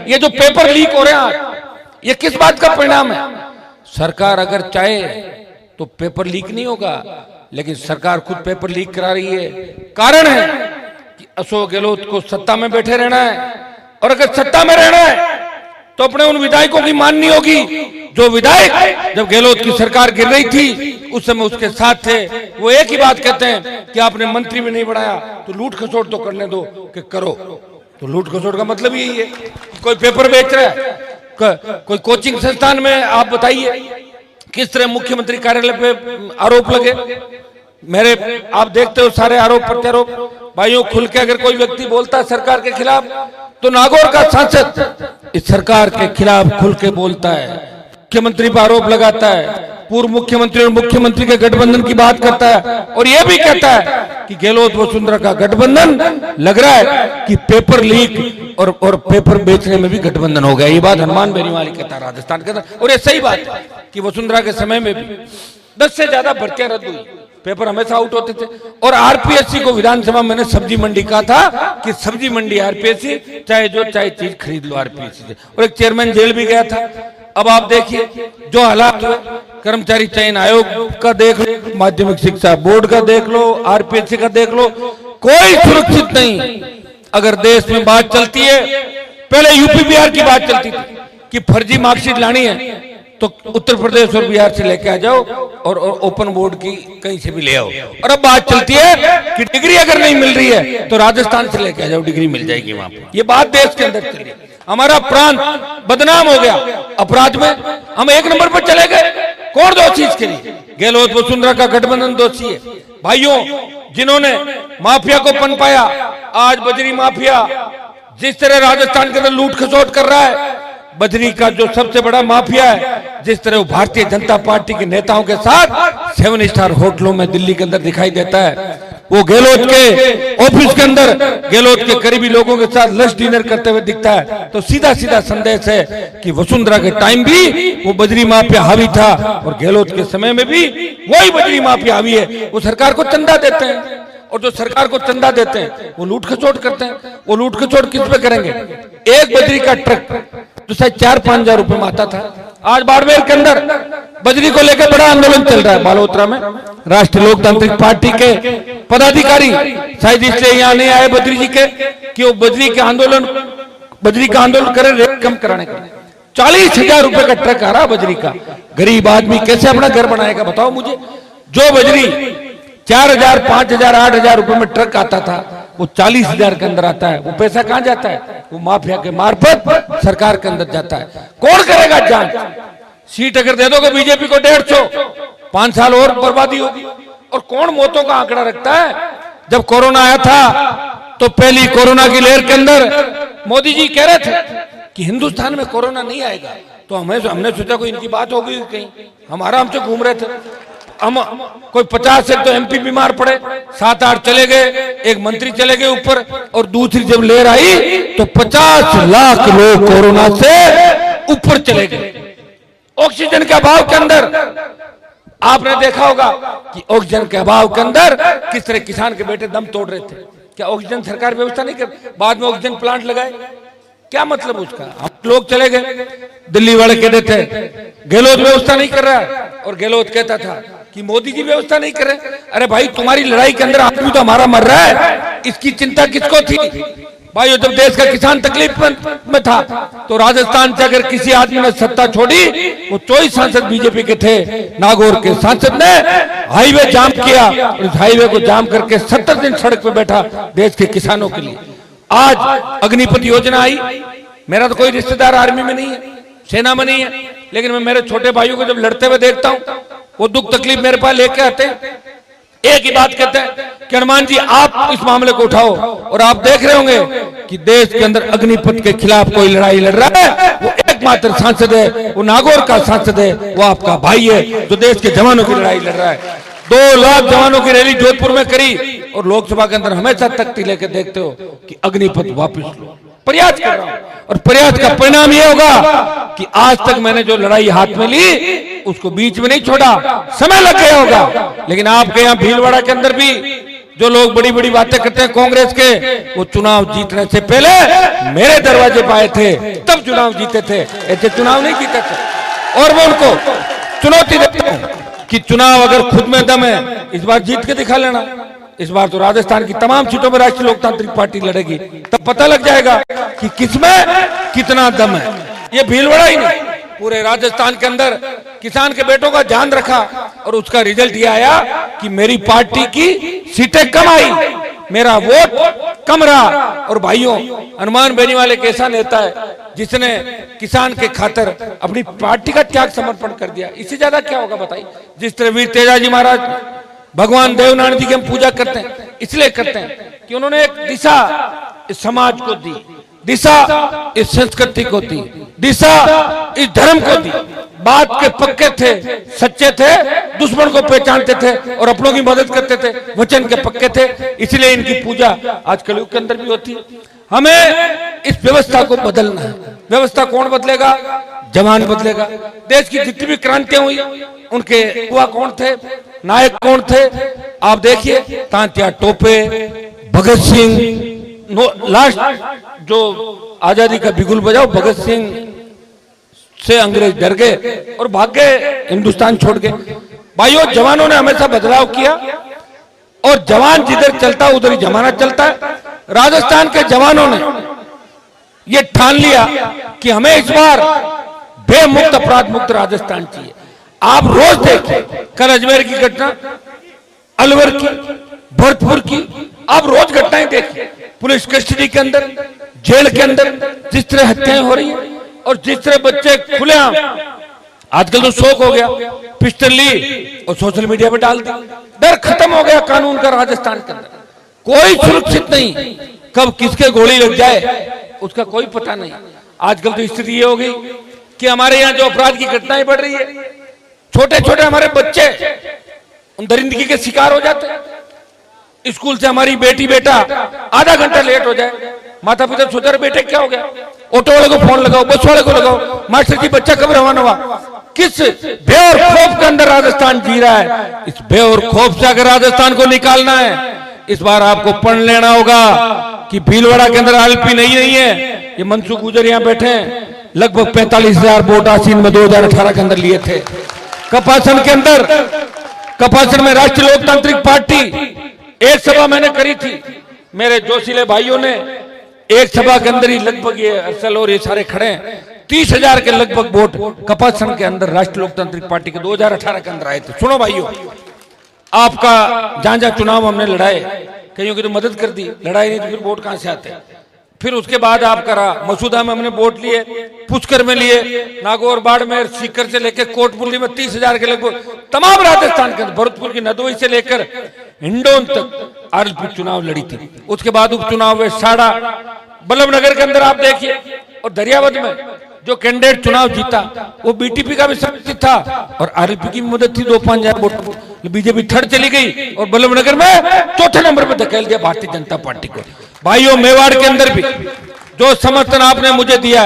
ये जो paper leak हो रहे हैं ये किस बात का परिणाम है? सरकार अगर चाहे तो पेपर लीक नहीं होगा, लेकिन सरकार खुद पेपर लीक करा रही है। कारण है कि अशोक गहलोत को सत्ता में बैठे रहना है, और अगर सत्ता में रहना है तो अपने उन विधायकों की माननी होगी जो विधायक जब गहलोत की सरकार गिर रही थी उस समय उसके साथ थे। वो एक ही बात कहते हैं कि आपने मंत्री में नहीं बढ़ाया तो लूट खसोट तो करने दो, कि करो। तो लूट खसोट का मतलब यही है, कोई पेपर बेच रहा है, कोई कोचिंग संस्थान में आप बताइए किस तरह मुख्यमंत्री कार्यालय पे आरोप लगे। मेरे आप देखते हो सारे आरोप प्रत्यारोप। भाइयों, खुल के अगर कोई व्यक्ति बोलता है सरकार के खिलाफ तो नागौर का सांसद इस सरकार के खिलाफ खुल के बोलता है, मुख्यमंत्री पर आरोप लगाता है, पूर्व मुख्यमंत्री और मुख्यमंत्री के गठबंधन की बात करता है, और यह भी कहता है कि गहलोत वसुंधरा का गठबंधन लग रहा है कि पेपर लीक और पेपर बेचने में भी गठबंधन हो गया। ये बात हनुमान बेनीवाल कहता है राजस्थान के अंदर, और ये सही बात है कि वसुंधरा के समय में भी 10 से ज्यादा भर्तियां रद्द हुई, पेपर हमेशा आउट होते थे। और आरपीएससी को विधानसभा मैंने सब्जी मंडी कहा था कि सब्जी मंडी आरपीएससी, चाहे चीज खरीद लो आरपीएससी से, और एक चेयरमैन जेल भी गया था। अब आप देखिए जो हालात हुए, कर्मचारी चयन आयोग का देख लो, माध्यमिक शिक्षा बोर्ड का देख लो, आरपीएससी का देख लो, कोई सुरक्षित नहीं। अगर देश में बात चलती है, पहले यूपी बिहार की बात चलती थी कि फर्जी मार्कशीट लानी है तो उत्तर प्रदेश और बिहार से लेके आ जाओ और ओपन बोर्ड की कहीं से भी ले आओ, और अब बात चलती है कि डिग्री अगर नहीं मिल रही है तो राजस्थान से लेके आ जाओ, डिग्री मिल जाएगी वहां पर। ये बात देश के अंदर चली। हमारा प्रांत बदनाम हो गया अपराध में, हम 1 नंबर पर चले गए। कौन दोषी इसके लिए? गहलोत वसुंधरा का गठबंधन दोषी है। भाइयों, जिन्होंने माफिया को पनपाया, आज बजरी माफिया जिस तरह राजस्थान के अंदर लूट खसोट कर रहा है, बजरी का जो सबसे बड़ा माफिया है, जिस तरह वो भारतीय जनता पार्टी के नेताओं के साथ 7 स्टार होटलों में दिल्ली के अंदर दिखाई देता है, वो गहलोत के ऑफिस के अंदर गहलोत के करीबी लोगों के साथ लंच डिनर करते हुए दिखता है, तो सीधा सीधा संदेश है कि वसुंधरा के टाइम भी वो बजरी माफिया हावी था और गहलोत के समय में भी वही बजरी माफिया हावी है। वो सरकार को चंदा देते हैं, और जो सरकार को चंदा देते हैं वो लूट खसोट करते हैं। वो लूट खसोट किस पे करेंगे? एक बजरी का ट्रक जो शायद 4-5 हजार रुपए में आता था, आज बाड़मेर के अंदर बजरी को लेकर बड़ा आंदोलन चल रहा है। बालोतरा में राष्ट्रीय लोकतांत्रिक पार्टी के पदाधिकारी शायद इसलिए यहाँ नहीं आए बजरी जी के कि वो बजरी का आंदोलन करे, रेट कम कराने का। 40,000 रुपए का ट्रक आ रहा बजरी का। गरीब आदमी कैसे अपना घर बनाएगा बताओ मुझे? जो बजरी 4,000, 5,000, 8,000 रुपए में ट्रक आता था, वो 40,000 के अंदर आता है। वो पैसा कहां जाता है? वो माफिया के मार्फत सरकार के अंदर जाता है। कौन करेगा जांच? सीट अगर दे दोगे बीजेपी को 150, 5 साल और बर्बादी होगी। और कौन मौतों का आंकड़ा रखता है? जब कोरोना आया था तो पहली कोरोना की लहर के अंदर मोदी जी कह रहे थे कि हिंदुस्तान में कोरोना नहीं आएगा, तो हमने सोचा कोई इनकी बात होगी कहीं, हम आराम से घूम रहे थे। हम कोई 50 एक तो एमपी बीमार पड़े, 7-8 चले गए, एक मंत्री चले गए ऊपर, और दूसरी जब लहर आई तो 50 लाख लोग कोरोना से ऊपर चले गए। ऑक्सीजन के अभाव के अंदर आपने देखा होगा कि ऑक्सीजन के अभाव के अंदर किस तरह किसान के बेटे दम तोड़ रहे थे। क्या ऑक्सीजन सरकार व्यवस्था नहीं कर? बाद में ऑक्सीजन प्लांट लगाए, क्या मतलब उसका? हम लोग चले गए, दिल्ली वाले कहते थे गहलोत व्यवस्था नहीं कर रहा है, और गहलोत कहता था कि मोदी जी व्यवस्था नहीं कर रहे। अरे भाई, तुम्हारी लड़ाई के अंदर आदमी तो हमारा मर रहा है, इसकी चिंता किसको थी? भाई, जब देश का किसान तकलीफ में था तो राजस्थान से अगर किसी आदमी ने सत्ता छोड़ी, वो 24 सांसद बीजेपी के थे। नागौर के सांसद ने हाईवे जाम किया, और इस हाईवे को जाम करके 70 दिन सड़क पे बैठा देश के किसानों के लिए। आज अग्निपथ योजना आई। मेरा तो कोई रिश्तेदार आर्मी में नहीं है, सेना में नहीं है, लेकिन मैं मेरे छोटे भाइयों को जब लड़ते हुए देखता हूँ, वो दुख तकलीफ मेरे पास लेके आते हैं, एक ही बात कहते हैं कि हनुमान जी आप इस मामले को उठाओ। और आप देख रहे होंगे कि देश के अंदर अग्निपथ के खिलाफ कोई लड़ाई लड़ रहा है, वो एकमात्र सांसद है, वो नागौर का सांसद है, वो आपका भाई है जो देश के जवानों की लड़ाई लड़ रहा है। 2 लाख जवानों की रैली जोधपुर में करी, और लोकसभा के अंदर हमेशा तख्ती लेके देखते हो कि अग्निपथ वापस लो। प्रयास कर रहा हूं, और प्रयास का परिणाम ये होगा कि आज तक मैंने जो लड़ाई हाथ में ली उसको बीच में नहीं छोड़ा, समय लग गया होगा। लेकिन आपके यहाँ भीलवाड़ा के अंदर भी जो लोग बड़ी बड़ी बातें करते हैं कांग्रेस के, वो चुनाव जीतने से पहले मेरे दरवाजे पे आए थे, तब चुनाव जीते थे, ऐसे चुनाव नहीं जीते थे। और मैं उनको चुनौती देता हूं कि चुनाव अगर खुद में दम है, इस बार जीत के दिखा लेना। इस बार तो राजस्थान की तमाम सीटों में राष्ट्रीय लोकतांत्रिक पार्टी लड़ेगी, तब पता लग जाएगा कि किसमें कितना दम है। ये भीलवाड़ा ही नहीं, पूरे राजस्थान के अंदर किसान के बेटों का ध्यान रखा और उसका रिजल्ट ये आया कि मेरी पार्टी की सीटें कम आई, मेरा वोट कम रहा। और भाइयों, हनुमान बेनीवाल एक ऐसा नेता है जिसने किसान के खातिर अपनी पार्टी का त्याग समर्पण कर दिया। इससे ज्यादा क्या होगा बताइए। जिस तरह वीर तेजाजी महाराज, भगवान देवनारायण जी की हम पूजा करते हैं, इसलिए करते हैं कि उन्होंने एक दिशा इस समाज को दी, दिशा इस संस्कृति को दी, दिशा इस धर्म को दी। बात के पक्के थे, सच्चे थे, दुश्मन को पहचानते थे और अपनों की मदद करते थे, वचन के पक्के थे, इसलिए इनकी पूजा आज कलयुग के अंदर भी होती है। हमें इस व्यवस्था को बदलना है। व्यवस्था कौन बदलेगा? जवान बदलेगा। देश की जितनी भी क्रांतियां हुई, उनके युवा कौन थे, नायक कौन थे? आप देखिए, तांत्या टोपे, भगत सिंह, लास्ट जो आजादी का बिगुल बजाओ, भगत सिंह से अंग्रेज डर गए और भाग गए, हिंदुस्तान छोड़ गए। भाइयों, जवानों ने हमेशा बदलाव किया और जवान जिधर चलता उधर ही जमाना चलता है। राजस्थान के जवानों ने ये ठान लिया कि हमें इस बार बेमुक्त, अपराध मुक्त राजस्थान चाहिए। आप रोज देखिए, कल अजमेर की घटना, अलवर की, भरतपुर की, आप रोज घटनाएं देखिए। पुलिस कस्टडी के अंदर, जेल के अंदर जिस तरह हत्याएं हो रही है और जिस तरह बच्चे खुलेआम, आजकल तो शौक हो गया, पिस्टल ली और सोशल मीडिया पे डाल दी। डर खत्म हो गया कानून का राजस्थान के अंदर। कोई सुरक्षित नहीं, कब किसके गोली लग जाए उसका कोई पता नहीं। आजकल तो स्थिति ये हो गई कि हमारे यहाँ जो अपराध की घटनाएं बढ़ रही है, छोटे छोटे हमारे बच्चे उन दरिंदगी के शिकार हो जाते हैं। स्कूल से हमारी बेटी बेटा आधा घंटा लेट हो जाए, माता पिता सोच रहे बेटे क्या हो गया, ऑटो वाले को फोन लगाओ, बस वाले को लगाओ, मास्टर जी बच्चा कब रवाना हुआ। किस भय और खौफ के अंदर राजस्थान जी रहा है। इस भय और खौफ से अगर राजस्थान को निकालना है, इस बार आपको पढ़ लेना होगा कि भीलवाड़ा के अंदर आरएलपी नहीं है। ये मनसुख गुजर यहाँ बैठे हैं, लगभग 45,000 वोट आसीन में 2018 के अंदर लिए थे। कपासन के अंदर, कपासन में राष्ट्रीय लोकतांत्रिक पार्टी एक सभा मैंने करी थी, मेरे जोशीले भाइयों ने एक सभा के अंदर ही लगभग, ये अरसल और ये सारे खड़े हैं, 30,000 के लगभग वोट कपासन के अंदर राष्ट्रीय लोकतांत्रिक पार्टी के 2018 के अंदर आए थे। सुनो भाइयों, आपका जहां जहां चुनाव हमने लड़ाए, कईयों की तो मदद कर दी, लड़ाई नहीं तो फिर वोट कहां से आते। फिर उसके बाद आप करा, मसूदा में हमने वोट लिए, पुष्कर में लिए, नागौर, बाड़मेर, सीकर से लेकर कोटपुल्ली में 30,000 के लगभग, तमाम राजस्थान के अंदर, भरतपुर की नदोई से लेकर हिंडोन तक आरएलपी चुनाव लड़ी थी। उसके बाद उपचुनाव में साड़ा, बल्लभनगर के अंदर आप देखिए, और दरियावद में जो कैंडिडेट चुनाव जीता वो बीटीपी का भी सदस्य था और आरएलपी की मदद थी। 2-5,000 वोट बीजेपी थर्ड चली गई और बल्लभनगर में चौथे नंबर पर धकेल दिया भारतीय जनता पार्टी को। भाइयों, मेवाड़ के अंदर भी जो समर्थन आपने मुझे दिया